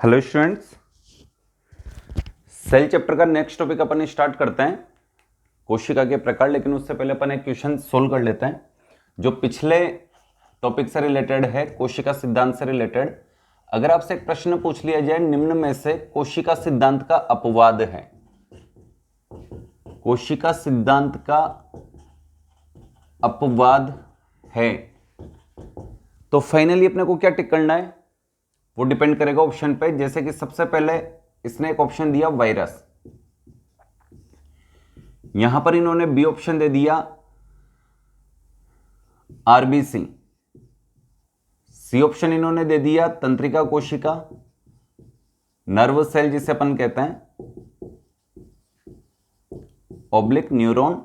Hello students, cell chapter का next topic अपन start करते हैं, कोशिका के प्रकार। लेकिन उससे पहले अपन एक क्वेश्चन सोल्व कर लेते हैं जो पिछले टॉपिक से रिलेटेड है, कोशिका सिद्धांत से रिलेटेड। अगर आपसे एक प्रश्न पूछ लिया जाए, निम्न में से कोशिका सिद्धांत का अपवाद है, कोशिका सिद्धांत का अपवाद है, तो फाइनली अपने को क्या टिक करना है वो डिपेंड करेगा ऑप्शन पे। जैसे कि सबसे पहले इसने एक ऑप्शन दिया वायरस, यहां पर इन्होंने बी ऑप्शन दे दिया आरबीसी, सी ऑप्शन इन्होंने दे दिया तंत्रिका कोशिका, नर्व सेल जिसे अपन कहते हैं, ऑब्लिक न्यूरॉन,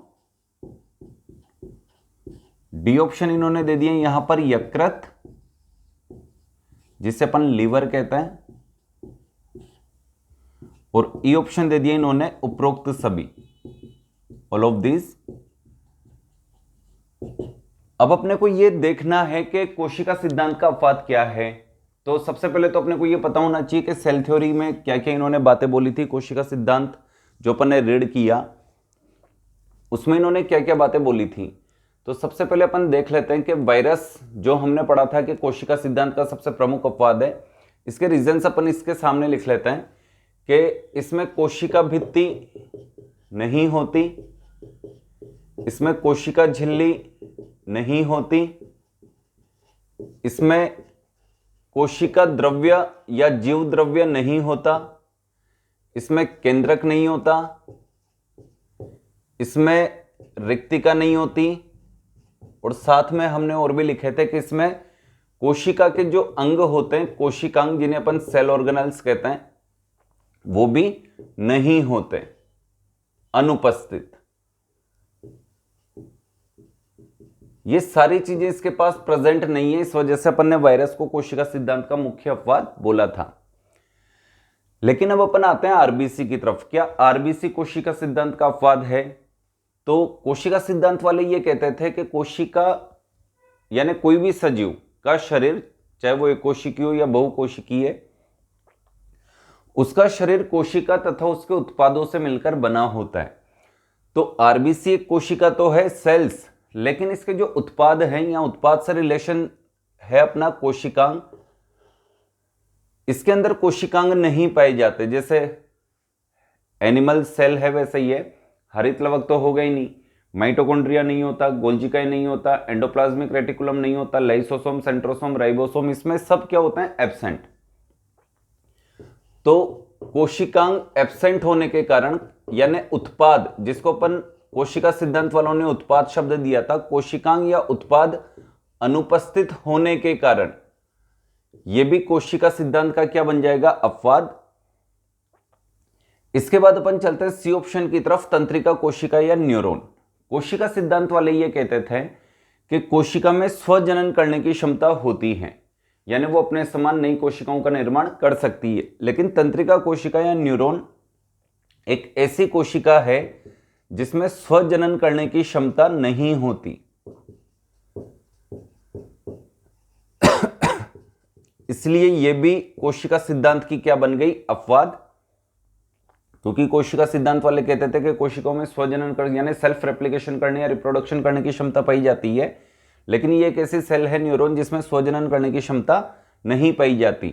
डी ऑप्शन इन्होंने दे दिया यहां पर यकृत जिसे अपन लीवर कहते हैं, और ई ऑप्शन दे दिया इन्होंने उपरोक्त सभी, ऑल ऑफ दिस। अब अपने को यह देखना है कि कोशिका सिद्धांत का अपवाद क्या है। तो सबसे पहले तो अपने को यह पता होना चाहिए कि सेल थ्योरी में क्या क्या इन्होंने बातें बोली थी। कोशिका सिद्धांत जो अपन ने रीड किया उसमें इन्होंने क्या क्या बातें बोली थी। तो सबसे पहले अपन देख लेते हैं कि वायरस जो हमने पढ़ा था कि कोशिका सिद्धांत का सबसे प्रमुख अपवाद है, इसके रीजंस अपन इसके सामने लिख लेते हैं कि इसमें कोशिका भित्ति नहीं होती, इसमें कोशिका झिल्ली नहीं होती, इसमें कोशिका द्रव्य या जीव द्रव्य नहीं होता, इसमें केंद्रक नहीं होता, इसमें रिक्तिका नहीं होती, और साथ में हमने और भी लिखे थे कि इसमें कोशिका के जो अंग होते हैं, कोशिकांग जिन्हें अपन सेल ऑर्गेनेल्स कहते हैं, वो भी नहीं होते, अनुपस्थित। ये सारी चीजें इसके पास प्रेजेंट नहीं है, इस वजह से अपन ने वायरस को कोशिका सिद्धांत का मुख्य अपवाद बोला था। लेकिन अब अपन आते हैं आरबीसी की तरफ। क्या आरबीसी कोशिका सिद्धांत का अपवाद है? तो कोशिका सिद्धांत वाले ये कहते थे कि कोशिका यानी कोई भी सजीव का शरीर, चाहे वो एक कोशिकीय हो या बहुकोशिकीय, उसका शरीर कोशिका तथा उसके उत्पादों से मिलकर बना होता है। तो आरबीसी एक कोशिका तो है, सेल्स, लेकिन इसके जो उत्पाद हैं या उत्पाद से रिलेशन है अपना कोशिकांग, इसके अंदर कोशिकांग नहीं पाए जाते। जैसे एनिमल सेल है वैसे ही है, हरित लवक तो होगा ही नहीं, माइटोकॉन्ड्रिया नहीं होता, गोल्जिका नहीं होता, एंडोप्लाज्मिक रेटिकुलम नहीं होता, लाइसोसोम, सेंट्रोसोम, राइबोसोम, इसमें सब क्या होता है? एब्सेंट। तो कोशिकांग एब्सेंट होने के कारण यानी उत्पाद, जिसको अपन कोशिका सिद्धांत वालों ने उत्पाद शब्द दिया था, कोशिकांग या उत्पाद अनुपस्थित होने के कारण यह भी कोशिका सिद्धांत का क्या बन जाएगा? अपवाद। इसके बाद अपन चलते हैं सी ऑप्शन की तरफ, तंत्रिका कोशिका या न्यूरॉन। कोशिका सिद्धांत वाले ये कहते थे कि कोशिका में स्वजनन करने की क्षमता होती है, यानी वो अपने समान नई कोशिकाओं का निर्माण कर सकती है। लेकिन तंत्रिका कोशिका या न्यूरॉन एक ऐसी कोशिका है जिसमें स्वजनन करने की क्षमता नहीं होती। इसलिए यह भी कोशिका सिद्धांत की क्या बन गई? अपवाद। क्योंकि कोशिका सिद्धांत वाले कहते थे कि कोशिकाओं में स्वजनन कर यानी सेल्फ रेप्लिकेशन करने या रिप्रोडक्शन करने की क्षमता पाई जाती है, लेकिन ये एक ऐसी सेल है न्यूरॉन जिसमें स्वजनन करने की क्षमता नहीं पाई जाती।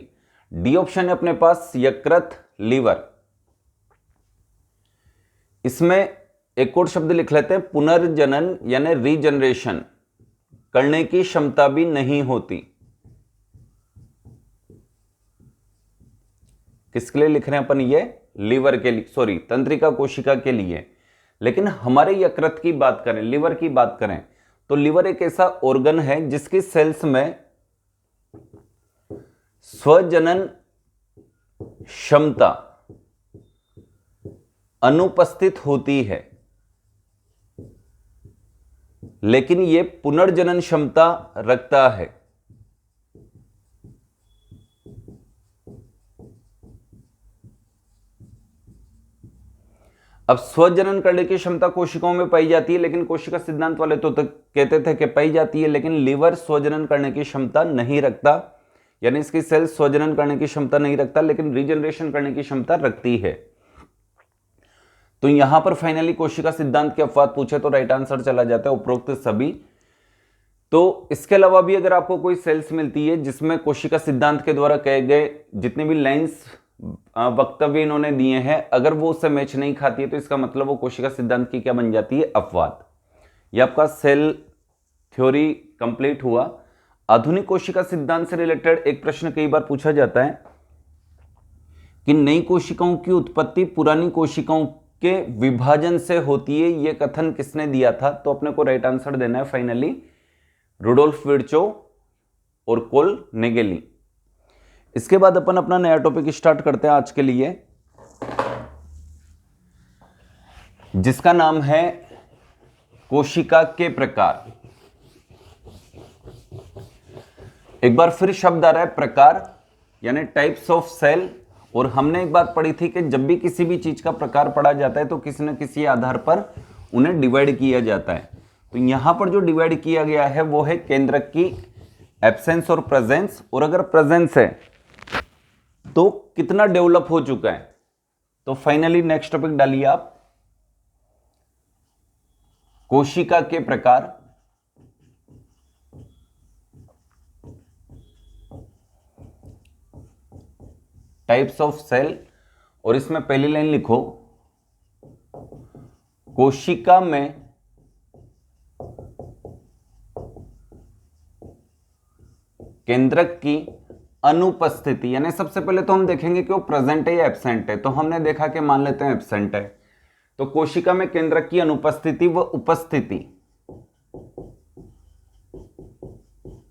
डी ऑप्शन है अपने पास यकृत, लीवर। इसमें एक और शब्द लिख लेते हैं, पुनर्जनन यानी रीजनरेशन करने की क्षमता भी नहीं होती। किसके लिए लिख रहे हैं अपन? ये लीवर के लिए, सॉरी, तंत्रिका कोशिका के लिए। लेकिन हमारे यकृत की बात करें, लीवर की बात करें, तो लीवर एक ऐसा ऑर्गन है जिसकी सेल्स में स्वजनन क्षमता अनुपस्थित होती है, लेकिन यह पुनर्जनन क्षमता रखता है। अब स्वजनन करने की क्षमता कोशिकाओं में पाई जाती है, लेकिन कोशिका सिद्धांत वाले तो कहते थे कि पाई जाती है, लेकिन लीवर स्वजनन करने की क्षमता नहीं रखता। यानी इसकी सेल स्वजनन करने की क्षमता नहीं रखता लेकिन रीजनरेशन करने की क्षमता रखती है। तो यहां पर फाइनली कोशिका सिद्धांत के अपवाद पूछे तो राइट आंसर चला जाता है उपरोक्त सभी। तो इसके अलावा भी अगर आपको कोई सेल्स मिलती है जिसमें कोशिका सिद्धांत के द्वारा कहे गए जितने भी लाइंस वक्तव्य इन्होंने दिए हैं अगर वो उससे मैच नहीं खाती है तो इसका मतलब वो कोशिका सिद्धांत की क्या बन जाती है, अपवाद। ये आपका सेल थ्योरी कंप्लीट हुआ। आधुनिक कोशिका सिद्धांत से रिलेटेड एक प्रश्न कई बार पूछा जाता है कि नई कोशिकाओं की उत्पत्ति पुरानी कोशिकाओं के विभाजन से होती है, यह कथन किसने दिया था? तो अपने को राइट आंसर देना है फाइनली रुडोल्फ विर्चो और कोल नेगेली। इसके बाद अपन अपना नया टॉपिक स्टार्ट करते हैं आज के लिए, जिसका नाम है कोशिका के प्रकार। एक बार फिर शब्द आ रहा है प्रकार, यानी टाइप्स ऑफ सेल। और हमने एक बात पढ़ी थी कि जब भी किसी भी चीज का प्रकार पढ़ा जाता है तो किसी न किसी आधार पर उन्हें डिवाइड किया जाता है। तो यहां पर जो डिवाइड किया गया है वो है केंद्रक की एब्सेंस और प्रेजेंस। और अगर प्रेजेंस है तो कितना डेवलप हो चुका है। तो फाइनली नेक्स्ट टॉपिक डालिए आप, कोशिका के प्रकार। टाइप्स ऑफ सेल, और इसमें पहली लाइन लिखो, कोशिका में केंद्रक की अनुपस्थिति। यानी सबसे पहले तो हम देखेंगे कि वो प्रेजेंट है या एब्सेंट है। तो हमने देखा कि मान लेते हैं एब्सेंट है, तो कोशिका में केंद्रक की अनुपस्थिति व उपस्थिति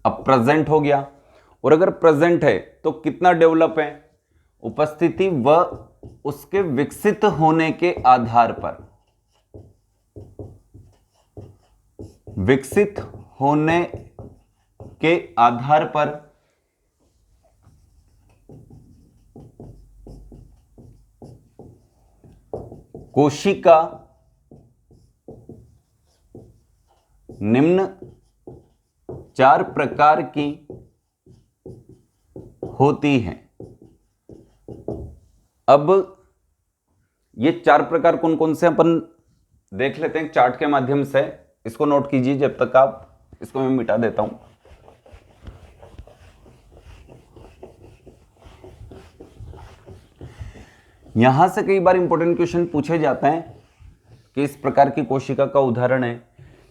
अब प्रेजेंट हो गया। और अगर प्रेजेंट है तो कितना डेवलप है, उपस्थिति व उसके विकसित होने के आधार पर, विकसित होने के आधार पर कोशिका निम्न 4 प्रकार की होती हैं। अब ये 4 प्रकार कौन कौन से अपन देख लेते हैं चार्ट के माध्यम से। इसको नोट कीजिए जब तक आप, इसको मैं मिटा देता हूं। यहां से कई बार इंपॉर्टेंट क्वेश्चन पूछे जाते हैं कि इस प्रकार की कोशिका का उदाहरण है,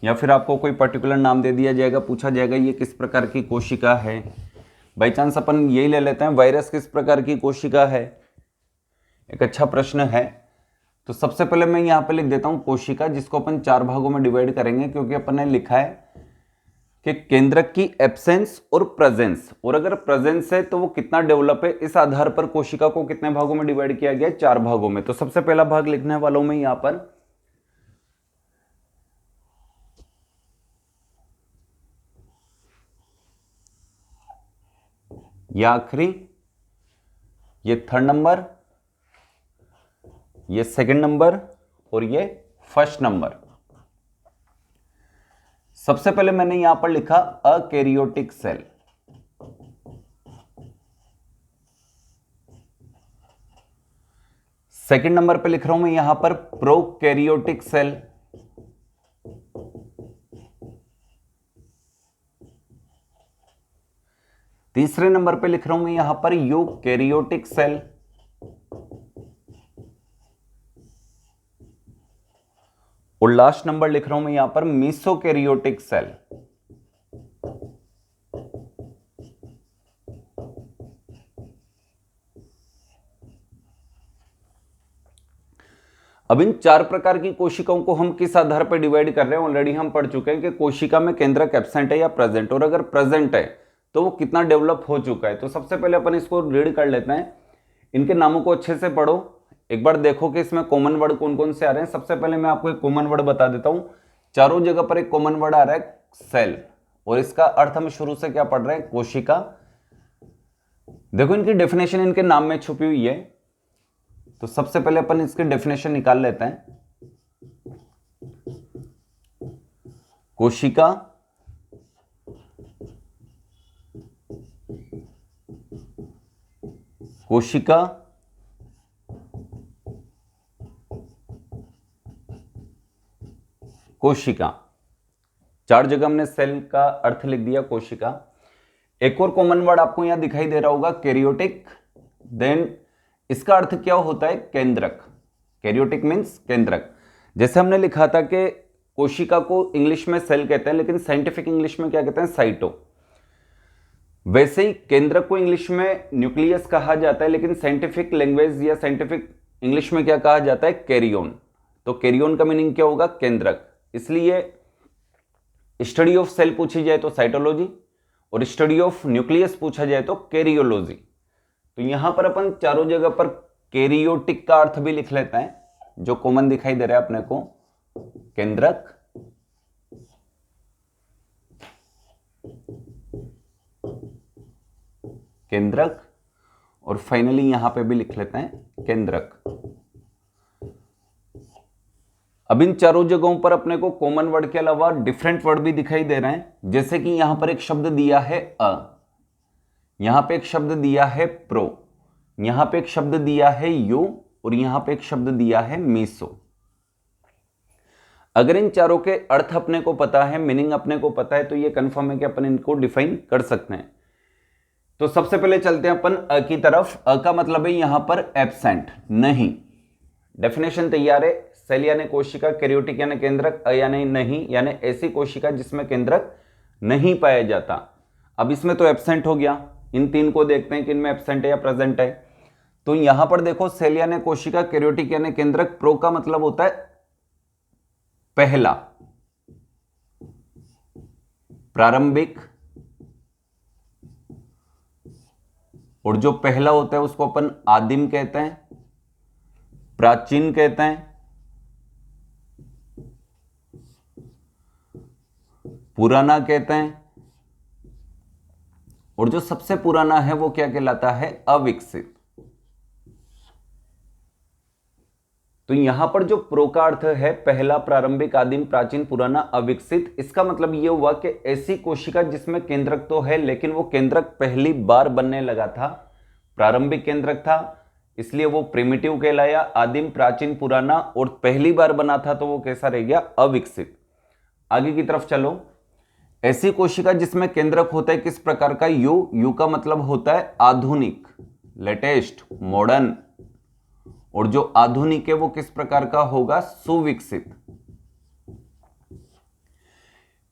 या फिर आपको कोई पर्टिकुलर नाम दे दिया जाएगा, पूछा जाएगा ये किस प्रकार की कोशिका है। बाई चांस अपन यही ले लेते हैं, वायरस किस प्रकार की कोशिका है, एक अच्छा प्रश्न है। तो सबसे पहले मैं यहां पे लिख देता हूं कोशिका, जिसको अपन 4 भागों में डिवाइड करेंगे, क्योंकि अपन ने लिखा है कि केंद्रक की एब्सेंस और प्रेजेंस। और अगर प्रेजेंस है तो वो कितना डेवलप है, इस आधार पर कोशिका को कितने भागों में डिवाइड किया गया है, 4 भागों में। तो सबसे पहला भाग लिखने वालों में यहां पर यह आखिरी, ये 3rd नंबर, ये 2nd नंबर और ये 1st नंबर। सबसे पहले मैंने यहां पर लिखा अकैरियोटिक सेल। सेकंड नंबर पे लिख रहा हूं मैं यहां पर प्रोकैरियोटिक सेल। तीसरे नंबर पे लिख रहा हूं मैं यहां पर यूकैरियोटिक सेल। और लास्ट नंबर लिख रहा हूं मैं यहां पर मीसोकैरियोटिक सेल। अब इन 4 प्रकार की कोशिकाओं को हम किस आधार पर डिवाइड कर रहे हैं, ऑलरेडी हम पढ़ चुके हैं कि कोशिका में केंद्रक एब्सेंट है या प्रेजेंट, और अगर प्रेजेंट है तो वो कितना डेवलप हो चुका है। तो सबसे पहले अपन इसको रीड कर लेते हैं, इनके नामों को अच्छे से पढ़ो, एक बार देखो कि इसमें कॉमन वर्ड कौन कौन से आ रहे हैं। सबसे पहले मैं आपको एक कॉमन वर्ड बता देता हूं, चारों जगह पर एक कॉमन वर्ड आ रहा है सेल, और इसका अर्थ हम शुरू से क्या पढ़ रहे हैं, कोशिका। देखो इनकी डेफिनेशन इनके नाम में छुपी हुई है, तो सबसे पहले अपन इसकी डेफिनेशन निकाल लेते हैं। कोशिका कोशिका कोशिका, 4 जगह हमने सेल का अर्थ लिख दिया कोशिका। एक और कॉमन वर्ड आपको यहां दिखाई दे रहा होगा कैरियोटिक। देन इसका अर्थ क्या होता है? केंद्रक। कैरियोटिक मीन्स केंद्रक। जैसे हमने लिखा था कि कोशिका को इंग्लिश में सेल कहते हैं, लेकिन साइंटिफिक इंग्लिश में क्या कहते हैं? साइटो। वैसे ही केंद्रक को इंग्लिश में न्यूक्लियस कहा जाता है, लेकिन साइंटिफिक लैंग्वेज या साइंटिफिक इंग्लिश में क्या कहा जाता है? कैरियोन। तो कैरियोन का मीनिंग क्या होगा? केंद्रक। इसलिए स्टडी ऑफ सेल पूछी जाए तो साइटोलॉजी, और स्टडी ऑफ न्यूक्लियस पूछा जाए तो कैरियोलॉजी। तो यहां पर अपन चारों जगह पर कैरियोटिक का अर्थ भी लिख लेते हैं, जो कॉमन दिखाई दे रहा है अपने को, केंद्रक। केंद्रक, और फाइनली यहां पे भी लिख लेते हैं केंद्रक। अब इन चारों जगहों पर अपने को कॉमन वर्ड के अलावा डिफरेंट वर्ड भी दिखाई दे रहे हैं। जैसे कि यहां पर एक शब्द दिया है अ, यहां पे एक शब्द दिया है प्रो, यहां पे एक शब्द दिया है यू, और यहां पे एक शब्द दिया है मीसो। अगर इन चारों के अर्थ अपने को पता है, मीनिंग अपने को पता है, तो ये कंफर्म है कि अपन इनको डिफाइन कर सकते हैं। तो सबसे पहले चलते हैं अपन अ की तरफ। अ का मतलब है यहां पर एब्सेंट, नहीं। डेफिनेशन तैयार है। सेल यानी कोशिका, कैरियोटिक यानी केंद्रक, अ यानी नहीं, यानी ऐसी कोशिका जिसमें केंद्रक नहीं पाया जाता। अब इसमें तो एब्सेंट हो गया, इन तीन को देखते हैं कि इनमें एब्सेंट है या प्रेजेंट है। तो यहां पर देखो, सेल यानी कोशिका, कैरियोटिक यानी केंद्रक, प्रो का मतलब होता है पहला, प्रारंभिक, और जो पहला होता है उसको अपन आदिम कहते हैं, प्राचीन कहते हैं, पुराना कहते हैं, और जो सबसे पुराना है वो क्या कहलाता है? अविकसित। तो यहां पर जो प्रो का अर्थ है पहला, प्रारंभिक, आदिम, प्राचीन, पुराना, अविकसित, इसका मतलब यह हुआ कि ऐसी कोशिका जिसमें केंद्रक तो है, लेकिन वो केंद्रक पहली बार बनने लगा था। प्रारंभिक केंद्रक था इसलिए वो प्रिमिटिव कहलाया, आदिम, प्राचीन, पुराना, और पहली बार बना था तो वो कैसा रह गया? अविकसित। आगे की तरफ चलो। ऐसी कोशिका जिसमें केंद्रक होता है किस प्रकार का? यू। यू का मतलब होता है आधुनिक, लेटेस्ट, मॉडर्न, और जो आधुनिक है वो किस प्रकार का होगा? सुविकसित।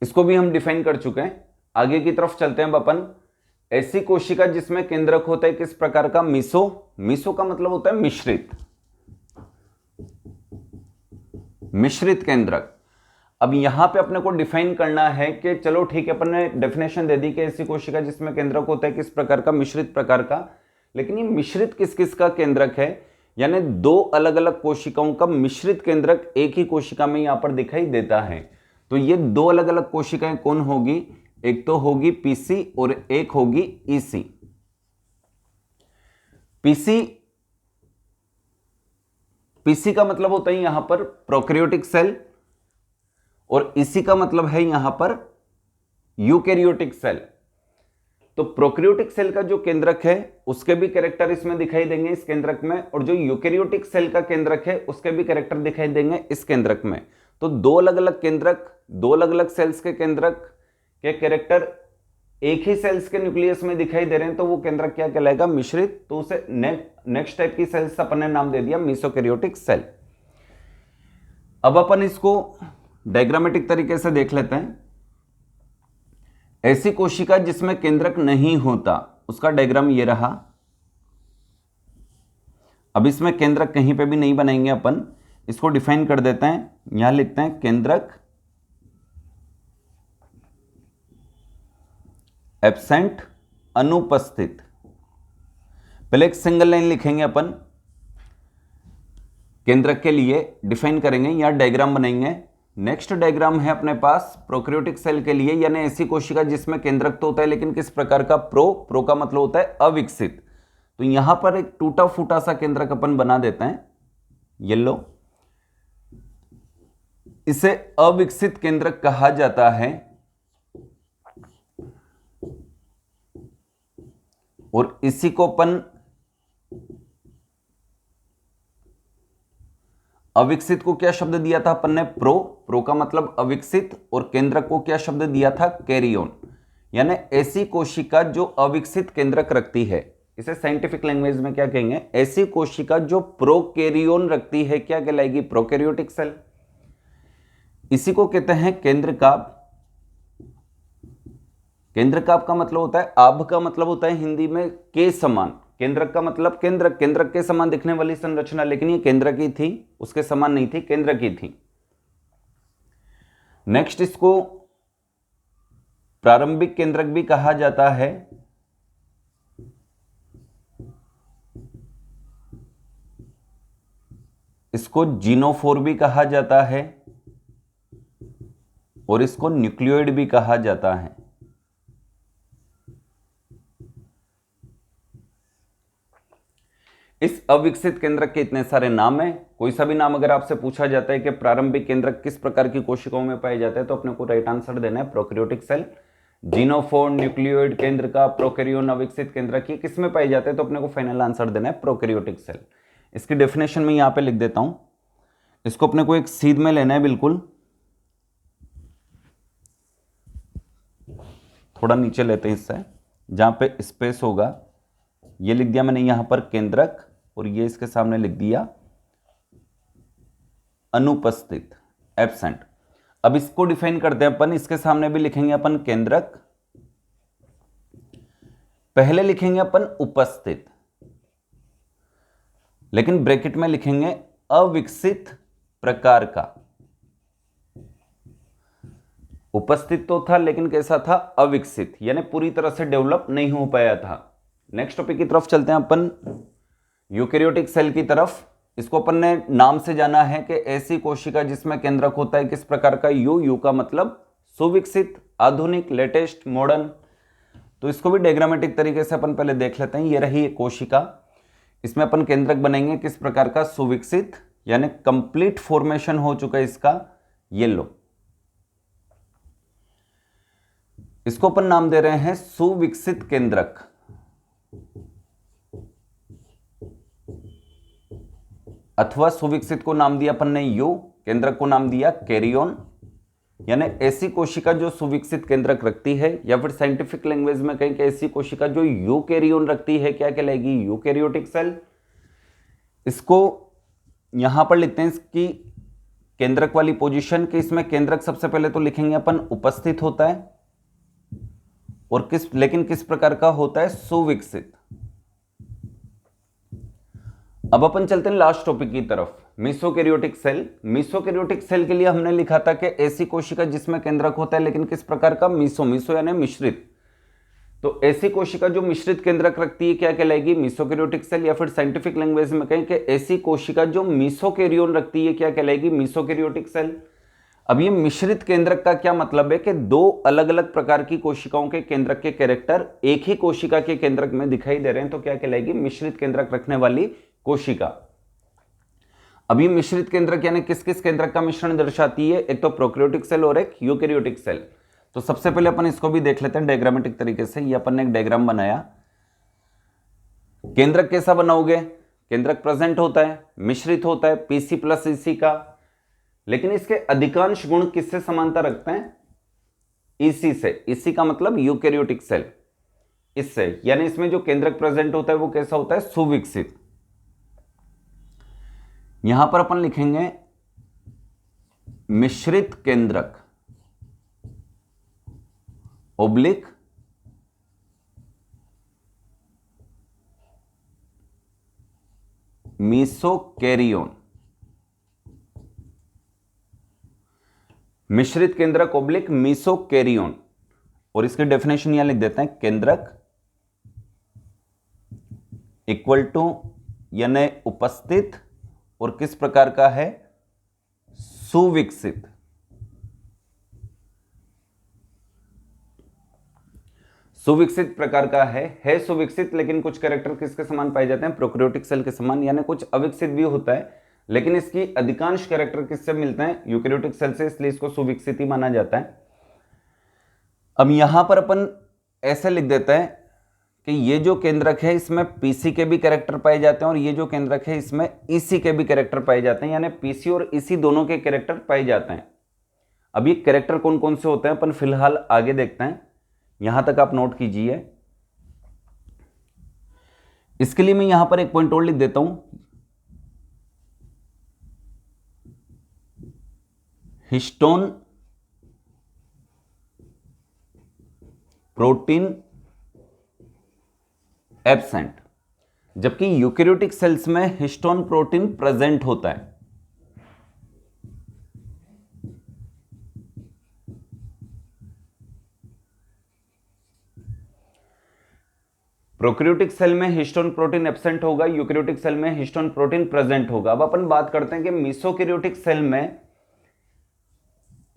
इसको भी हम डिफाइन कर चुके हैं। आगे की तरफ चलते हैं अपन। ऐसी कोशिका जिसमें केंद्रक होता है किस प्रकार का? मिसो। मिसो का मतलब होता है मिश्रित, मिश्रित केंद्रक। अब यहां पे अपने को डिफाइन करना है कि चलो ठीक है, अपन ने डेफिनेशन दे दी कि ऐसी कोशिका जिसमें केंद्रक होता है किस प्रकार का? मिश्रित प्रकार का। लेकिन ये मिश्रित किस किस का केंद्रक है? यानी दो अलग अलग कोशिकाओं का मिश्रित केंद्रक एक ही कोशिका में यहां पर दिखाई देता है। तो ये दो अलग अलग कोशिकाएं कौन होगी? एक तो होगी पीसी और एक होगी ईसी। पीसी का मतलब होता है यहां पर प्रोकैरियोटिक सेल, और ईसी का मतलब है यहां पर यूकैरियोटिक सेल। तो प्रोकैरियोटिक सेल का जो केंद्रक है उसके भी कैरेक्टर इसमें दिखाई देंगे इस केंद्रक में, और जो यूकैरियोटिक सेल का केंद्रक है उसके भी कैरेक्टर दिखाई देंगे इस केंद्रक में। तो दो अलग अलग केंद्रक, दो अलग अलग सेल्स के केंद्रक के कैरेक्टर एक ही सेल्स के न्यूक्लियस में दिखाई दे रहे हैं, तो वो केंद्रक क्या कहलाएगा? मिश्रित। तो उसे नेक्स्ट टाइप की सेल्स अपन ने नाम दे दिया मेसोकैरियोटिक सेल। अब अपन इसको डायग्रामेटिक तरीके से देख लेते हैं। ऐसी कोशिका जिसमें केंद्रक नहीं होता उसका डायग्राम ये रहा। अब इसमें केंद्रक कहीं पे भी नहीं बनाएंगे अपन, इसको डिफाइन कर देते हैं। यहां लिखते हैं केंद्रक एब्सेंट, अनुपस्थित। पहले एक सिंगल लाइन लिखेंगे अपन केंद्रक के लिए, डिफाइन करेंगे, यहां डायग्राम बनाएंगे। नेक्स्ट डायग्राम है अपने पास प्रोकैरियोटिक सेल के लिए, यानी ऐसी कोशिका जिसमें केंद्रक तो होता है लेकिन किस प्रकार का? प्रो का मतलब होता है अविकसित। तो यहां पर एक टूटा फूटा सा केंद्रक अपन बना देते हैं, येलो। इसे अविकसित केंद्रक कहा जाता है, और इसी को अपन अविकसित को क्या शब्द दिया था अपन ने? प्रो। प्रो का मतलब अविकसित, और केंद्रक को क्या शब्द दिया था? कैरियोन। यानी ऐसी कोशिका जो अविकसित केंद्रक रखती है, इसे साइंटिफिक लैंग्वेज में क्या कहेंगे? ऐसी कोशिका जो प्रोकैरियोन रखती है क्या कहलाएगी? Prokaryotic cell. इसी को कहते हैं केंद्रकाभ। केंद्रकाभ का मतलब होता है, आभ का मतलब होता है हिंदी में के समान, केंद्रक का मतलब केंद्रक, केंद्रक के समान दिखने वाली संरचना, लेकिन ये केंद्रक की थी, उसके समान नहीं थी, केंद्रक की थी। नेक्स्ट, इसको प्रारंभिक केंद्रक भी कहा जाता है। इसको जीनोफोर भी कहा जाता है, और इसको न्यूक्लियोइड भी कहा जाता है। इस अविकसित केंद्रक के इतने सारे नाम हैं। कोई सा भी नाम अगर आपसे पूछा जाता है कि प्रारंभिक केंद्रक किस प्रकार की कोशिकाओं में पाए जाते हैं, तो अपने को राइट आंसर देना है प्रोकैरियोटिक सेल। जीनोफोर, न्यूक्लियोइड, केंद्रका, प्रोकैरियोन, अविकसित केंद्रक ये किस में पाए जाते हैं, तो अपने को फाइनल आंसर देना है प्रोकैरियोटिक सेल। इसकी डेफिनेशन में यहां पे लिख देता हूं। इसको अपने को एक सीध में लेना है, बिल्कुल थोड़ा नीचे लेते हैं इससे, जहां पे स्पेस होगा। ये लिख दिया मैंने यहां पर केंद्रक, और ये इसके सामने लिख दिया अनुपस्थित, एब्सेंट। अब इसको डिफाइन करते हैं अपन, इसके सामने भी लिखेंगे अपन केंद्रक, पहले लिखेंगे अपन उपस्थित, लेकिन ब्रैकेट में लिखेंगे अविकसित प्रकार का। उपस्थित तो था, लेकिन कैसा था? अविकसित, यानी पूरी तरह से डेवलप नहीं हो पाया था। नेक्स्ट टॉपिक की तरफ चलते हैं अपन, यूकैरियोटिक सेल की तरफ। इसको अपन ने नाम से जाना है कि ऐसी कोशिका जिसमें केंद्रक होता है किस प्रकार का? यू का मतलब सुविकसित, आधुनिक, लेटेस्ट, मॉडर्न। तो इसको भी डायग्रामेटिक तरीके से अपन पहले देख लेते हैं। ये रही कोशिका, इसमें अपन केंद्रक बनेंगे किस प्रकार का? सुविकसित, यानी कंप्लीट फॉर्मेशन हो चुका है इसका। येलो, इसको अपन नाम दे रहे हैं सुविकसित केंद्रक, अथवा सुविकसित को नाम दिया अपन ने यू, केंद्रक को नाम दिया कैरियोन। यानी ऐसी कोशिका जो सुविकसित केंद्रक रखती है, या फिर साइंटिफिक लैंग्वेज में कहें कि ऐसी कोशिका जो यूकैरियोन रखती है क्या कहलाएगी? Eukaryotic cell. इसको यहां पर लिखते हैं इसकी केंद्रक वाली पोजीशन, कि इसमें केंद्रक सबसे पहले तो लिखेंगे अपन उपस्थित होता है, और लेकिन किस प्रकार का होता है? सुविकसित। अब अपन चलते हैं लास्ट टॉपिक की तरफ, मीसोकैरियोटिक सेल। मीसोकैरियोटिक सेल के लिए हमने लिखा था कि ऐसी कोशिका जिसमें केंद्रक होता है, लेकिन किस प्रकार का? मीसो यानी मिश्रित। तो ऐसी कोशिका जो मिश्रित केंद्रक रखती है क्या कहलाएगी? मीसोकैरियोटिक सेल। या फिर साइंटिफिक लैंग्वेज में कहें कि ऐसी कोशिका जो मीसोकैरियोन रखती है क्या कहलाएगी? मीसोकैरियोटिक सेल। अब ये मिश्रित केंद्रक का क्या मतलब है कि दो अलग अलग प्रकार की कोशिकाओं के केंद्रक के कैरेक्टर एक ही कोशिका के केंद्रक में दिखाई दे रहे हैं, तो क्या कहलाएगी? मिश्रित केंद्रक रखने वाली कोशिका। अब ये मिश्रित केंद्रक यानी किस किस केंद्रक का मिश्रण दर्शाती है? एक तो प्रोकैरियोटिक सेल और एक यूकैरियोटिक सेल। तो सबसे पहले अपन इसको भी देख लेते हैं डायग्रामेटिक तरीके से। ये अपन ने एक डायग्राम बनाया। केंद्रक कैसा बनाओगे? केंद्रक प्रेजेंट होता है, मिश्रित होता है, पीसी प्लस ईसी का, लेकिन इसके अधिकांश गुण किससे समानता रखते हैं? ईसी से। ईसी का मतलब यूकैरियोटिक सेल, इससे। यानी इसमें जो केंद्रक प्रेजेंट होता है वो कैसा होता है? सुविकसित। यहां पर अपन लिखेंगे मिश्रित केंद्रक ओब्लिक मीसोकैरियोन। मिश्रित केंद्रक ओब्लिक मीसोकैरियोन। और इसकी डेफिनेशन यहां लिख देते हैं, केंद्रक इक्वल टू यानी उपस्थित, और किस प्रकार का है? सुविकसित। सुविकसित प्रकार का है सुविकसित, लेकिन कुछ कैरेक्टर किसके समान पाए जाते हैं? प्रोकैरियोटिक सेल के समान। यानी कुछ अविकसित भी होता है, लेकिन इसकी अधिकांश कैरेक्टर किससे मिलते हैं? यूकैरियोटिक सेल से, इसलिए इसको सुविकसित ही माना जाता है। अब यहां पर अपन ऐसे लिख देते हैं कि ये जो केंद्रक है इसमें पीसी के भी कैरेक्टर पाए जाते हैं और ये जो केंद्रक है इसमें ईसी के भी कैरेक्टर पाए जाते हैं, यानी पीसी और ईसी दोनों के कैरेक्टर पाए जाते हैं। अब ये कैरेक्टर कौन कौन से होते हैं अपन फिलहाल आगे देखते हैं, यहां तक आप नोट कीजिए। इसके लिए मैं यहां पर एक पॉइंट और लिख देता हूं, हिस्टोन प्रोटीन एब्सेंट, जबकि यूकेरियोटिक सेल्स में हिस्टोन प्रोटीन प्रेजेंट होता है। प्रोकैरियोटिक सेल में हिस्टोन प्रोटीन एब्सेंट होगा, यूकेरियोटिक सेल में हिस्टोन प्रोटीन प्रेजेंट होगा। अब अपन बात करते हैं कि मेसोकैरियोटिक सेल में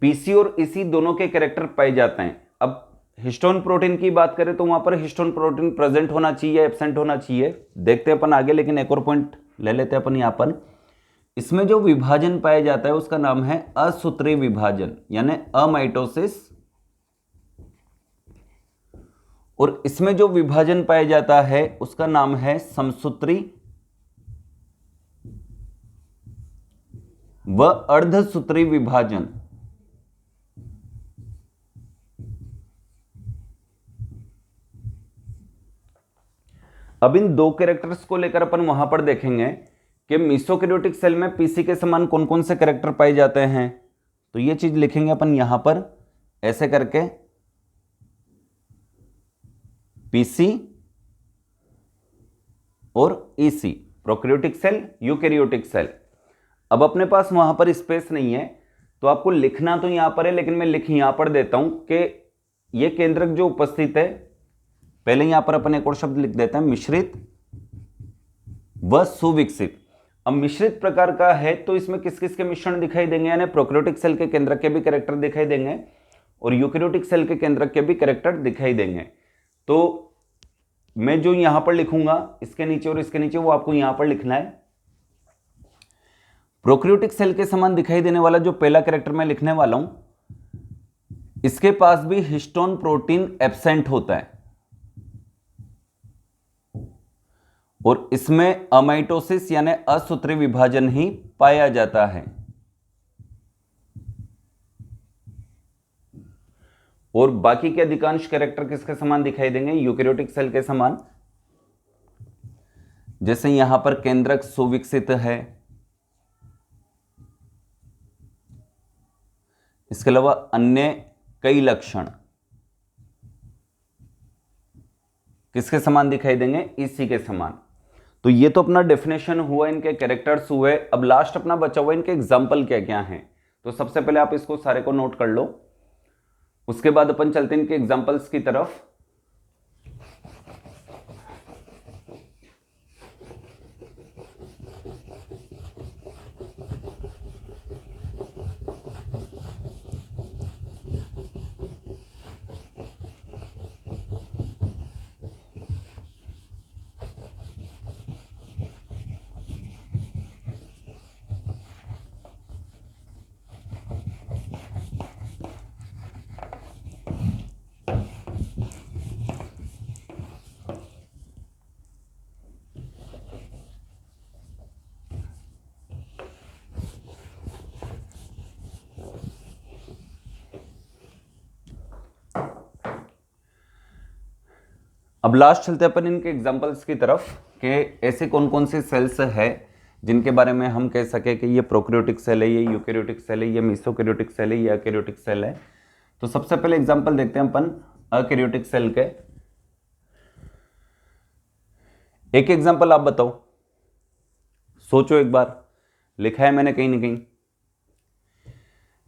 पीसी और ईसी दोनों के कैरेक्टर पाए जाते हैं। अब हिस्टोन प्रोटीन की बात करें तो वहां पर हिस्टोन प्रोटीन प्रेजेंट होना चाहिए, एब्सेंट होना चाहिए, देखते हैं अपन आगे, लेकिन एक और पॉइंट ले लेते हैं अपन यहां पर। इसमें जो विभाजन पाया जाता है उसका नाम है असूत्रीय विभाजन, यानी अमाइटोसिस, और इसमें जो विभाजन पाया जाता है उसका नाम है समसूत्री व अर्धसूत्री विभाजन। अब इन दो कैरेक्टर्स को लेकर अपन वहां पर देखेंगे कि मेसोकैरियोटिक सेल में पीसी के समान कौन कौन से कैरेक्टर पाए जाते हैं। तो ये चीज लिखेंगे अपन यहां पर ऐसे करके, पीसी और EC, prokaryotic cell, eukaryotic cell. अब अपने पास वहां पर स्पेस नहीं है तो आपको लिखना तो यहां पर है, लेकिन मैं लिख यहां पर देता हूं कि यह केंद्रक जो उपस्थित है, पहले यहां पर अपन एक और शब्द लिख देते हैं, मिश्रित व सुविकसित। अब मिश्रित प्रकार का है तो इसमें किस किस के मिश्रण दिखाई देंगे, यानी प्रोकैरियोटिक सेल के केंद्रक के भी कैरेक्टर दिखाई देंगे और यूकेरियोटिक सेल के केंद्रक के भी कैरेक्टर दिखाई देंगे। तो मैं जो यहां पर लिखूंगा इसके नीचे और इसके नीचे, वो आपको यहां पर लिखना है। प्रोकैरियोटिक सेल के समान दिखाई देने वाला जो पहला कैरेक्टर मैं लिखने वाला हूं, इसके पास भी हिस्टोन प्रोटीन एब्सेंट होता है और इसमें अमाइटोसिस यानी असूत्रीय विभाजन ही पाया जाता है। और बाकी के अधिकांश कैरेक्टर किसके समान दिखाई देंगे, यूकेरियोटिक सेल के समान। जैसे यहां पर केंद्रक सुविकसित है, इसके अलावा अन्य कई लक्षण किसके समान दिखाई देंगे, ईसी के समान। तो ये तो अपना डेफिनेशन हुआ, इनके कैरेक्टर्स हुए। अब लास्ट अपना बचा हुआ इनके एग्जाम्पल क्या क्या हैं। तो सबसे पहले आप इसको सारे को नोट कर लो, उसके बाद अपन चलते हैं इनके एग्जाम्पल्स की तरफ। अब लास्ट चलते हैं अपन इनके एग्जांपल्स की तरफ कि ऐसे कौन कौन से सेल्स है जिनके बारे में हम कह सके कि ये प्रोकैरियोटिक सेल है, ये यूकेरियोटिक सेल है, ये मेसोकैरियोटिक सेल है, ये अकैरियोटिक सेल है। तो सबसे पहले एग्जांपल देखते हैं अपन अकैरियोटिक सेल के। एक एग्जांपल आप बताओ, सोचो एक बार, लिखा है मैंने कहीं ना कहीं।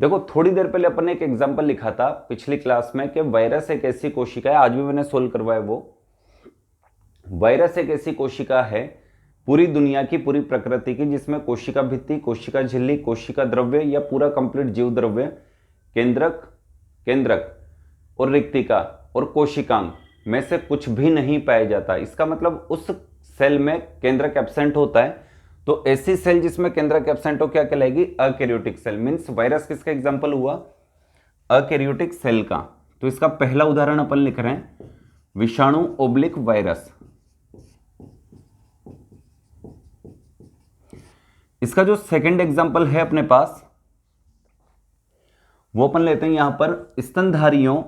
देखो थोड़ी देर पहले अपन ने एक एग्जांपल लिखा था पिछली क्लास में कि वायरस एक ऐसी कोशिका है, आज भी मैंने सोल्व करवाया वो। वायरस एक ऐसी कोशिका है पूरी दुनिया की, पूरी प्रकृति की, जिसमें कोशिका भित्ति, कोशिका झिल्ली, कोशिका द्रव्य या पूरा कंप्लीट जीव द्रव्य, केंद्रक, केंद्रक और रिक्तिका और कोशिकांग में से कुछ भी नहीं पाया जाता। इसका मतलब उस सेल में केंद्रक एब्सेंट होता है। तो ऐसी सेल जिसमें केंद्रक एब्सेंट हो क्या कहलाएगी, अकैरियोटिक सेल। मींस वायरस किसका एग्जांपल हुआ, अकैरियोटिक सेल का। तो इसका पहला उदाहरण अपन लिख रहे हैं, विषाणु ओब्लिक वायरस। इसका जो सेकंड एग्जाम्पल है अपने पास, वो अपन लेते हैं यहां पर स्तनधारियों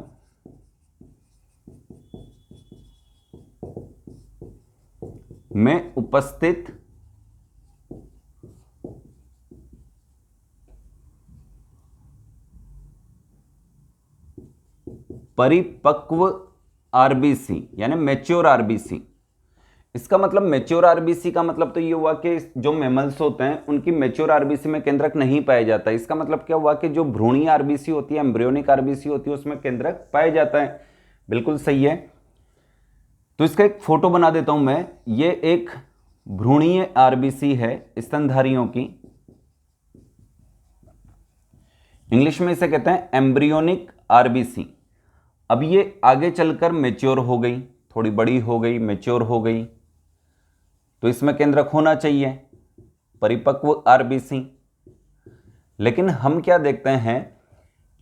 में उपस्थित परिपक्व आरबीसी यानी मैच्योर आरबीसी। इसका मतलब मैच्योर आरबीसी का मतलब तो ये हुआ कि जो मैमल्स होते हैं उनकी मैच्योर आरबीसी में केंद्रक नहीं पाया जाता। इसका मतलब क्या हुआ कि जो भ्रूणीय आरबीसी होती है, एम्ब्रियोनिक आरबीसी होती है, उसमें केंद्रक पाया जाता है। बिल्कुल सही है। तो इसका एक फोटो बना देता हूं मैं। ये एक भ्रूणीय आरबीसी है स्तनधारियों की, इंग्लिश में इसे कहते हैं एम्ब्रियोनिक आरबीसी। अब ये आगे चलकर मैच्योर हो गई, थोड़ी बड़ी हो गई, मैच्योर हो गई, तो इसमें केंद्रक होना चाहिए, परिपक्व आरबीसी। लेकिन हम क्या देखते हैं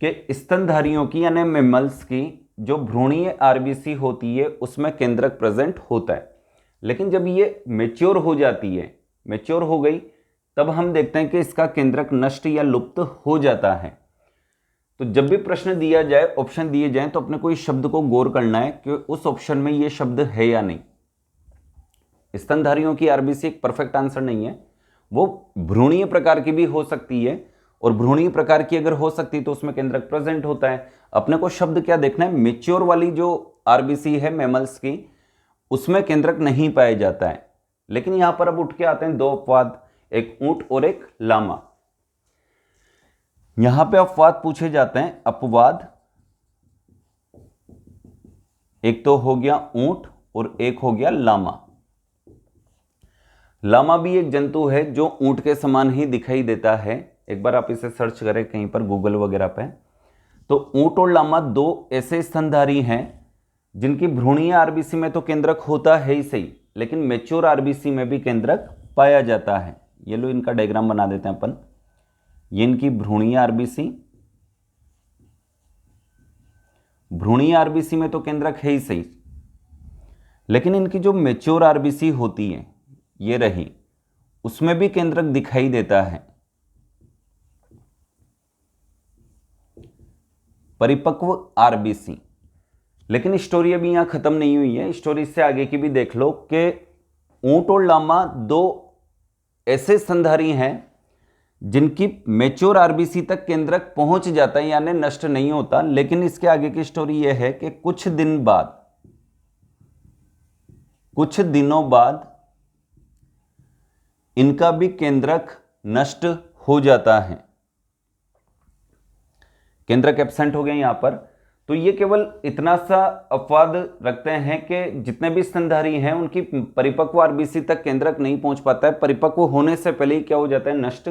कि स्तनधारियों की यानी मैमल्स की जो भ्रूणीय आरबीसी होती है उसमें केंद्रक प्रेजेंट होता है। लेकिन जब ये मैच्योर हो जाती है, मैच्योर हो गई, तब हम देखते हैं कि इसका केंद्रक नष्ट या लुप्त हो जाता है। तो जब भी प्रश्न दिया जाए, ऑप्शन दिए जाएं, तो अपने को इस शब्द को गौर करना है कि उस ऑप्शन में ये शब्द है या नहीं। स्तनधारियों की आरबीसी एक परफेक्ट आंसर नहीं है, वो भ्रूणीय प्रकार की भी हो सकती है, और भ्रूणीय प्रकार की अगर हो सकती तो उसमें केंद्रक प्रेजेंट होता है। अपने को शब्द क्या देखना है, मैच्योर वाली जो आरबीसी है मैमल्स की, उसमें केंद्रक नहीं पाया जाता है। लेकिन यहां पर अब उठ के आते हैं दो अपवाद, एक ऊंट और एक लामा। यहां पे अपवाद पूछे जाते हैं। अपवाद एक तो हो गया ऊंट और एक हो गया लामा। लामा भी एक जंतु है जो ऊंट के समान ही दिखाई देता है। एक बार आप इसे सर्च करें कहीं पर गूगल वगैरह पे, तो ऊंट और लामा दो ऐसे स्तनधारी हैं जिनकी भ्रूणीय आरबीसी में तो केंद्रक होता है ही सही, लेकिन मैच्योर आरबीसी में भी केंद्रक पाया जाता है। ये लो इनका डायग्राम बना देते हैं अपन। ये इनकी भ्रूणीय आरबीसी, भ्रूणीय आरबीसी में तो केंद्रक है ही सही, लेकिन इनकी जो मैच्योर आरबीसी होती है, ये रही, उसमें भी केंद्रक दिखाई देता है। परिपक्व आरबीसी। लेकिन स्टोरी अभी यहां खत्म नहीं हुई है, स्टोरी से आगे की भी देख लो कि ऊंट और लामा दो ऐसे स्तनधारी हैं जिनकी मैच्योर आरबीसी तक केंद्रक पहुंच जाता है यानी नष्ट नहीं होता। लेकिन इसके आगे की स्टोरी यह है कि कुछ दिन बाद, कुछ दिनों बाद इनका भी केंद्रक नष्ट हो जाता है, केंद्रक एब्सेंट हो गए यहां पर। तो ये केवल इतना सा अपवाद रखते हैं कि जितने भी स्तनधारी हैं उनकी परिपक्व आरबीसी तक केंद्रक नहीं पहुंच पाता है, परिपक्व होने से पहले ही क्या हो जाता है, नष्ट।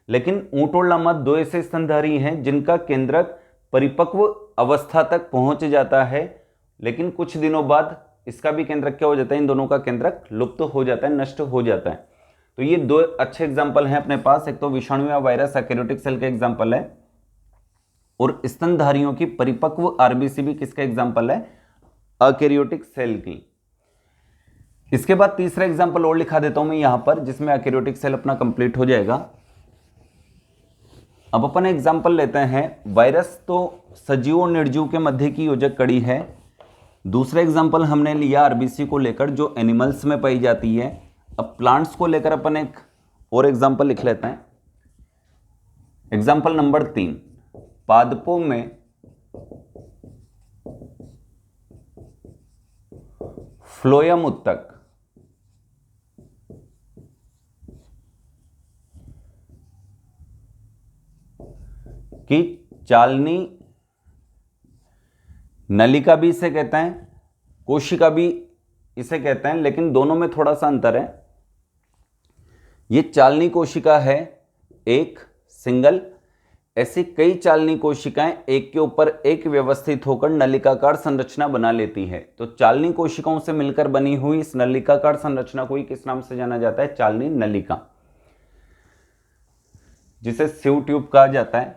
लेकिन ऊंट और लामा दो ऐसे स्तनधारी हैं जिनका केंद्रक परिपक्व अवस्था तक पहुंच जाता है, लेकिन कुछ दिनों बाद इसका भी केंद्रक क्या हो जाता है, इन दोनों का केंद्रक लुप्त हो जाता है, नष्ट हो जाता है। तो ये दो अच्छे एग्जाम्पल हैं अपने पास। एक तो विषाणु या वायरस अकैरियोटिक सेल का एग्जाम्पल है, और स्तनधारियों की परिपक्व आरबीसी भी किसका एग्जाम्पल है, अकैरियोटिक सेल की। इसके बाद तीसरा एग्जाम्पल और लिखा देता हूं मैं यहां पर, जिसमें अकैरियोटिक सेल अपना कंप्लीट हो जाएगा। अब अपन एग्जाम्पल लेते हैं, वायरस तो सजीव और निर्जीव के मध्य की योजक कड़ी है। दूसरा एग्जाम्पल हमने लिया आरबीसी को लेकर जो एनिमल्स में पाई जाती है। अब प्लांट्स को लेकर अपन एक और एग्जाम्पल लिख लेते हैं। एग्जाम्पल नंबर 3, पादपों में फ्लोएम उत्तक की चालनी नलिका भी इसे कहते हैं, कोशिका भी इसे कहते हैं, लेकिन दोनों में थोड़ा सा अंतर है। ये चालनी कोशिका है एक सिंगल, ऐसी कई चालनी कोशिकाएं एक के ऊपर एक व्यवस्थित होकर नलिकाकार संरचना बना लेती है। तो चालनी कोशिकाओं से मिलकर बनी हुई इस नलिकाकार संरचना को ही किस नाम से जाना जाता है, चालनी नलिका, जिसे सिव ट्यूब कहा जाता है।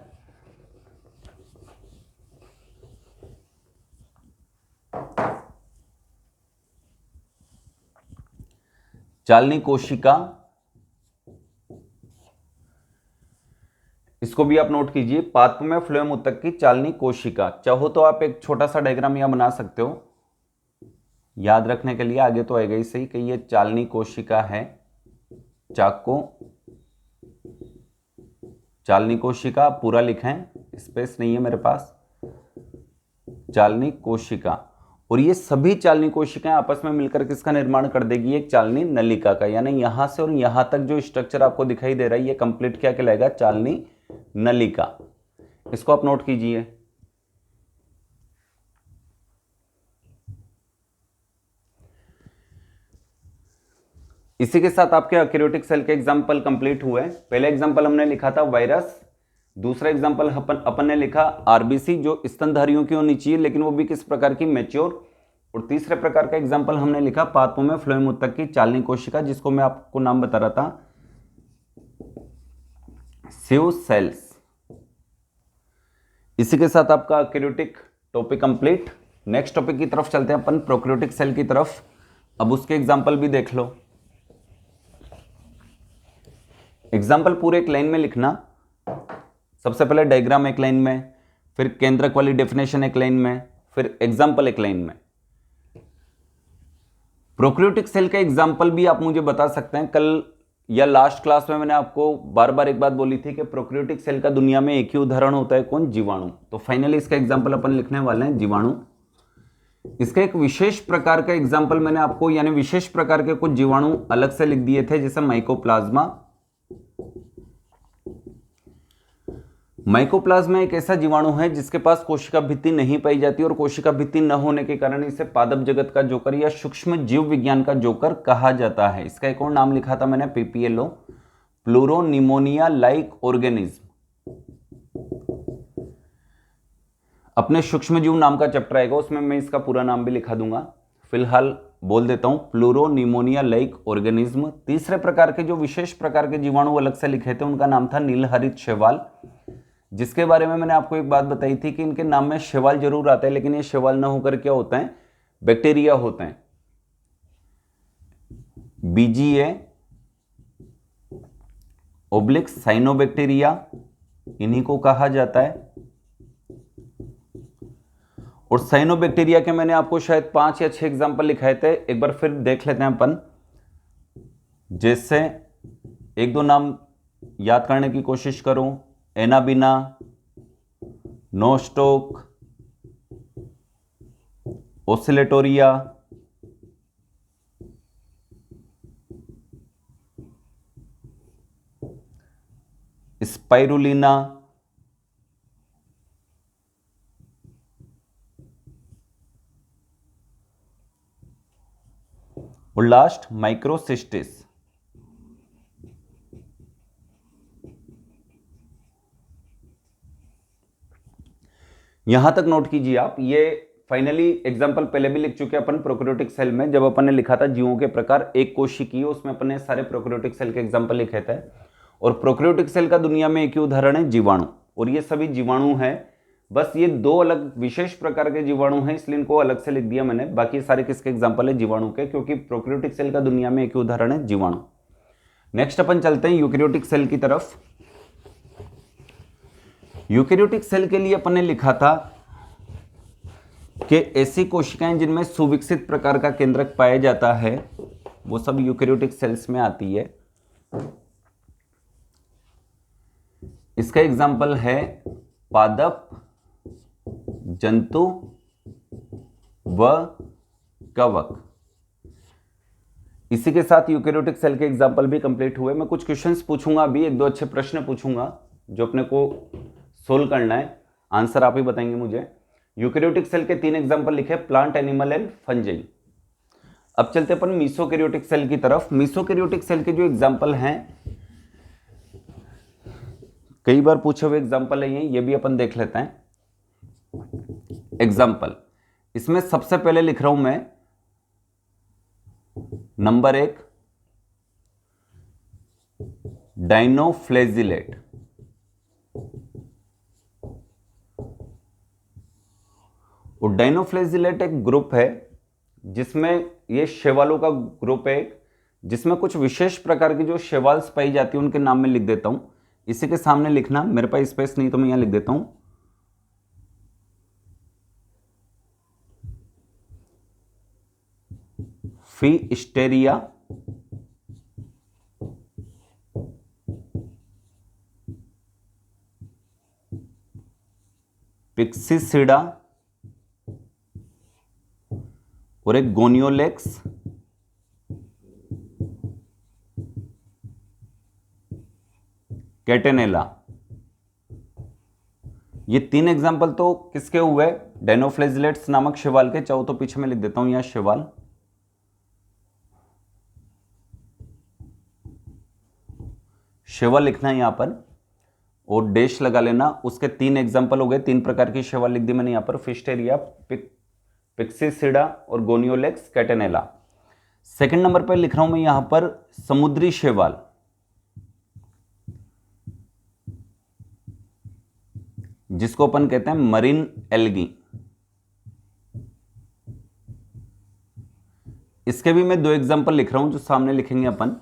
चालनी कोशिका, इसको भी आप नोट कीजिए, पादप में फ्लोएम ऊतक की चालनी कोशिका। चाहो तो आप एक छोटा सा डायग्राम यहां बना सकते हो याद रखने के लिए, आगे तो आएगा ही सही कि ये चालनी कोशिका है, चाको चालनी कोशिका पूरा लिखें, स्पेस नहीं है मेरे पास, चालनी कोशिका। और ये सभी चालनी कोशिकाएं आपस में मिलकर किसका निर्माण कर देगी, एक चालनी नलिका का। यानी यहां से और यहां तक जो स्ट्रक्चर आपको दिखाई दे रहा है ये कंप्लीट क्या कहलाएगा, चालनी नलिका। इसको आप नोट कीजिए। इसी के साथ आपके अकैरियोटिक सेल के एग्जाम्पल कंप्लीट हुए। पहले एग्जाम्पल हमने लिखा था वायरस, दूसरा एग्जाम्पल अपन ने लिखा आरबीसी जो स्तनधारियों की होनी चाहिए लेकिन वो भी किस प्रकार की, मैच्योर। और तीसरे प्रकार का एग्जाम्पल हमने लिखा पादपों में फ्लोएम ऊतक की चालनी कोशिका, जिसको मैं आपको नाम बता रहा था सिव सेल्स। इसी के साथ आपका अकैरियोटिक टॉपिक कंप्लीट। नेक्स्ट टॉपिक की तरफ चलते हैं अपन, प्रोकैरियोटिक सेल की तरफ। अब उसके एग्जाम्पल भी देख लो। एग्जाम्पल पूरे एक लाइन में लिखना, सबसे पहले डायग्राम एक लाइन में, फिर केंद्रक वाली डेफिनेशन एक लाइन में, फिर एग्जाम्पल एक लाइन में। प्रोकैरियोटिक सेल का एग्जाम्पल भी आप मुझे बता सकते हैं। कल या लास्ट क्लास में मैंने आपको बार बार एक बात बोली थी कि प्रोकैरियोटिक सेल का दुनिया में एक ही उदाहरण होता है, कौन, जीवाणु। तो फाइनली इसका एग्जाम्पल अपन लिखने वाले हैं जीवाणु। इसका एक विशेष प्रकार का एग्जाम्पल मैंने आपको, यानी विशेष प्रकार के कुछ जीवाणु अलग से लिख दिए थे, जैसे माइकोप्लाज्मा। माइकोप्लाज्मा एक ऐसा जीवाणु है जिसके पास कोशिका भित्ति नहीं पाई जाती, और कोशिका भित्ति न होने के कारण इसे पादप जगत का जोकर या सूक्ष्म जीव विज्ञान का जोकर कहा जाता है। इसका एक और नाम लिखा था मैंने, पीपीएलओ, प्लूरोनिमोनिया लाइक ऑर्गेनिज्म। अपने सूक्ष्म जीव नाम का चैप्टर आएगा, उसमें मैं इसका पूरा नाम भी लिखा दूंगा, फिलहाल बोल देता हूं प्लूरोनिमोनिया लाइक ऑर्गेनिज्म। तीसरे प्रकार के जो विशेष प्रकार के जीवाणु अलग से लिखे थे उनका नाम था नीलहरित शैवाल, जिसके बारे में मैंने आपको एक बात बताई थी कि इनके नाम में शैवाल जरूर आता है लेकिन ये शैवाल ना होकर क्या होता है, बैक्टीरिया होते हैं। बीजीए ओब्लिक साइनोबैक्टीरिया, इन्हीं को कहा जाता है। और साइनोबैक्टीरिया के मैंने आपको शायद 5 या 6 एग्जाम्पल लिखाए थे, एक बार फिर देख लेते हैं अपन। जैसे एक दो नाम याद करने की कोशिश करूं, एनाबिना, नोस्टोक, ओसिलेटोरिया, स्पाइरुलिना, और लास्ट माइक्रोसिस्टिस। यहां तक नोट कीजिए आप। ये फाइनली एग्जांपल पहले भी लिख चुके हैं अपन प्रोकैरियोटिक सेल में, जब अपन ने लिखा था जीवों के प्रकार एक कोशिकीय, उसमें अपन ने सारे प्रोकैरियोटिक सेल के एग्जांपल लिखे थे। और प्रोकैरियोटिक सेल का दुनिया में एक ही उदाहरण है जीवाणु, और ये सभी जीवाणु हैं। बस ये दो अलग विशेष प्रकार के जीवाणु हैं, इसलिए इनको अलग से लिख दिया मैंने। बाकी सारे किसके एग्जाम्पल है, जीवाणु के, क्योंकि प्रोकैरियोटिक सेल का दुनिया में एक ही उदाहरण है, जीवाणु। नेक्स्ट अपन चलते हैं यूकैरियोटिक सेल की तरफ। यूकैरियोटिक सेल के लिए अपन ने लिखा था कि ऐसी कोशिकाएं जिनमें सुविकसित प्रकार का केंद्रक पाया जाता है वो सब यूकैरियोटिक सेल्स में आती है। इसका एग्जाम्पल है पादप, जंतु व कवक। इसी के साथ यूकैरियोटिक सेल के एग्जाम्पल भी कंप्लीट हुए। मैं कुछ क्वेश्चंस पूछूंगा अभी, एक दो अच्छे प्रश्न पूछूंगा जो अपने को सोल्व करना है, आंसर आप ही बताएंगे मुझे। यूकैरियोटिक सेल के 3 एग्जाम्पल लिखे, प्लांट, एनिमल एंड फंजाई। अब चलते अपन मीसोकैरियोटिक सेल की तरफ। मीसोकैरियोटिक सेल के जो एग्जाम्पल हैं, कई बार पूछे हुए एग्जाम्पल है ये भी अपन देख लेते हैं। एग्जाम्पल इसमें सबसे पहले लिख रहा हूं मैं नंबर 1, डाइनोफ्लेजिलेट। और डाइनोफ्लेजिलेट एक ग्रुप है जिसमें ये शैवालों का ग्रुप है जिसमें कुछ विशेष प्रकार की जो शैवाल्स पाई जाती है उनके नाम में लिख देता हूं। इसी के सामने लिखना, मेरे पास स्पेस नहीं तो मैं यहां लिख देता हूं। फिस्टेरिया, पिक्सिसिडा और एक गोनियोलेक्स, कैटेनेला। ये 3 एग्जाम्पल तो किसके हुए? डायनोफ्लेजिलेट्स नामक शैवाल के। चाहो तो पीछे में लिख देता हूं यह शैवाल। शैवाल लिखना है यहां पर और डैश लगा लेना। उसके 3 एग्जाम्पल हो गए, 3 प्रकार की शैवाल लिख दी मैंने यहां पर, फिस्टेरिया, पिक्सिसिडा और गोनियोलेक्स, कैटेनेला। सेकंड नंबर पर लिख रहा हूं मैं यहां पर समुद्री शैवाल। जिसको अपन कहते हैं मरीन एल्गी। इसके भी मैं 2 एग्जांपल लिख रहा हूं जो सामने लिखेंगे अपन।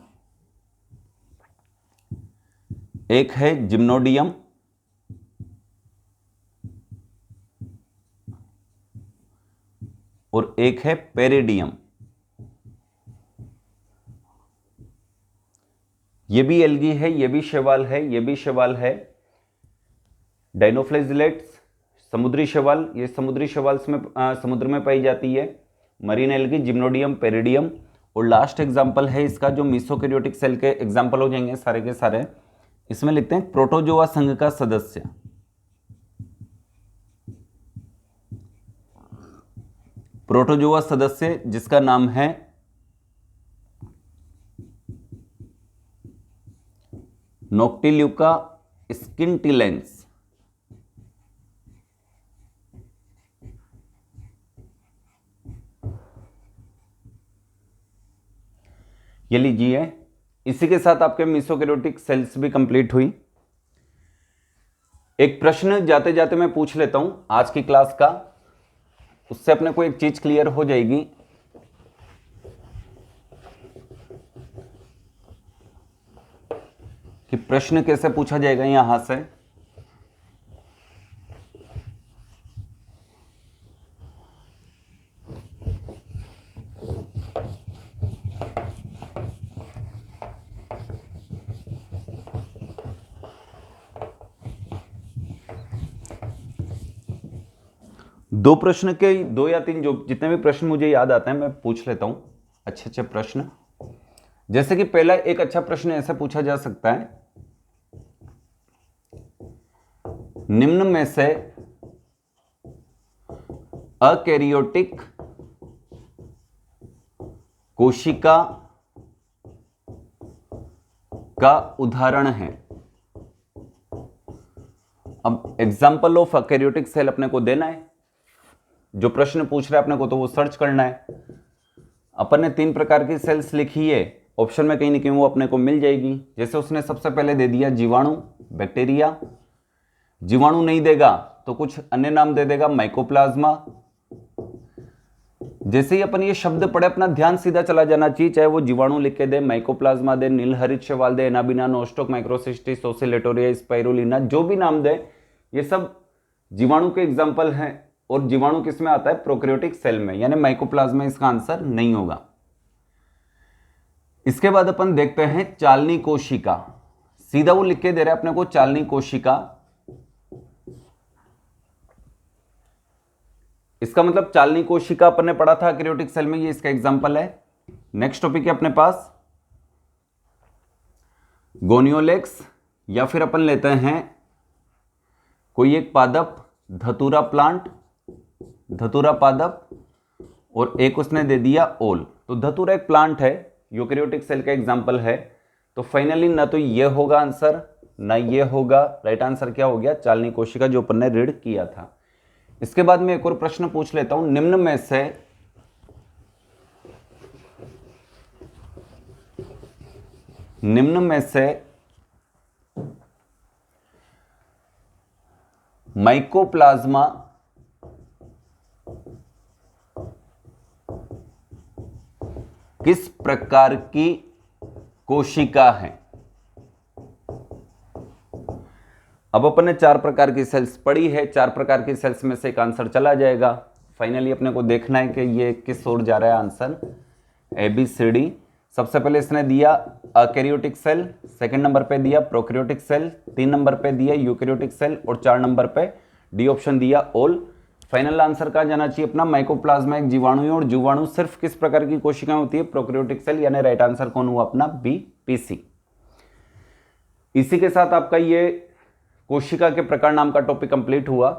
एक है जिम्नोडियम और एक है पेरिडियम। ये भी एल्गी है, ये भी शैवाल है, ये भी शैवाल है। डायनोफ्लेजिलेट्स समुद्री शैवाल, ये समुद्री शैवाल में समुद्र में पाई जाती है। Marine algae, Gymnodinium, Peridinium. और लास्ट एग्जांपल है इसका जो मीसोकैरियोटिक सेल के एग्जांपल हो जाएंगे सारे के सारे। इसमें लिखते हैं प्रोटोजोआ संघ का सदस्य। प्रोटोजोआ सदस्य जिसका नाम है नोक्टिल्यूका स्किंटिलेंस। ये लीजिए, इसी के साथ आपके मीसोकैरियोटिक सेल्स भी कंप्लीट हुई। एक प्रश्न जाते जाते मैं पूछ लेता हूं आज की क्लास का, उससे अपने को एक चीज क्लियर हो जाएगी। कि प्रश्न कैसे पूछा जाएगा यहां से। दो प्रश्न के 2 या 3 जो जितने भी प्रश्न मुझे याद आते हैं मैं पूछ लेता हूं, अच्छे अच्छे प्रश्न। जैसे कि पहला एक अच्छा प्रश्न ऐसे पूछा जा सकता है, निम्न में से अकैरियोटिक कोशिका का उदाहरण है। अब एग्जाम्पल ऑफ अकैरियोटिक सेल अपने को देना है। जो प्रश्न पूछ रहा है अपने को तो वो सर्च करना है। अपन ने 3 प्रकार की सेल्स लिखी है, ऑप्शन में कहीं ना कहीं वो अपने को मिल जाएगी। जैसे उसने सबसे पहले दे दिया जीवाणु, बैक्टीरिया। जीवाणु नहीं देगा तो कुछ अन्य नाम दे देगा, माइकोप्लाज्मा। जैसे ही अपन ये शब्द पढ़े अपना ध्यान सीधा चला जाना चाहिए, चाहे वो जीवाणु लिख के दे, माइकोप्लाज्मा दे, नीलहरित शैवाल दे, Anabaena, Nostoc, Microcystis, Oscillatoria, spirulina, जो भी नाम दे, ये सब जीवाणु के एग्जाम्पल हैं। और जीवाणु किस में आता है? प्रोकैरियोटिक सेल में, यानी माइकोप्लाज्मा इसका आंसर नहीं होगा। इसके बाद अपन देखते हैं चालनी कोशिका। सीधा वो लिख के दे रहा है अपने को चालनी कोशिका। इसका मतलब चालनी कोशिका अपन ने पढ़ा था अकैरियोटिक सेल में, ये इसका एग्जांपल है। नेक्स्ट टॉपिक है अपने पास गोनियोलेक्स, या फिर अपन लेते हैं कोई एक पादप, धतूरा प्लांट, धतूरा पादप, और एक उसने दे दिया ओल। तो धतूरा एक प्लांट है, यूकैरियोटिक सेल का एग्जांपल है। तो फाइनली ना तो ये होगा आंसर ना ये होगा। राइट आंसर क्या हो गया? चालनी कोशिका, जो अपन ने रीड किया था। इसके बाद मैं एक और प्रश्न पूछ लेता हूं, निम्न में से माइकोप्लाज्मा किस प्रकार की कोशिका है। अब अपन ने 4 प्रकार की सेल्स पढ़ी है, 4 प्रकार की सेल्स में से एक आंसर चला जाएगा। फाइनली अपने को देखना है कि ये किस ओर जा रहा है आंसर, ABCD। सबसे पहले इसने दिया अकैरियोटिक सेल, सेकंड नंबर पे दिया प्रोकैरियोटिक सेल, 3 नंबर पे दिया यूकैरियोटिक सेल और 4 नंबर पे डी ऑप्शन दिया ऑल। फाइनल आंसर कहाँ जाना चाहिए अपना, माइकोप्लाज्मा एक जीवाणु है और जीवाणु सिर्फ किस प्रकार की कोशिकाएं होती है, प्रोकैरियोटिक सेल, यानी राइट आंसर कौन हुआ अपना, BPC। इसी के साथ आपका ये कोशिका के प्रकार नाम का टॉपिक कंप्लीट हुआ।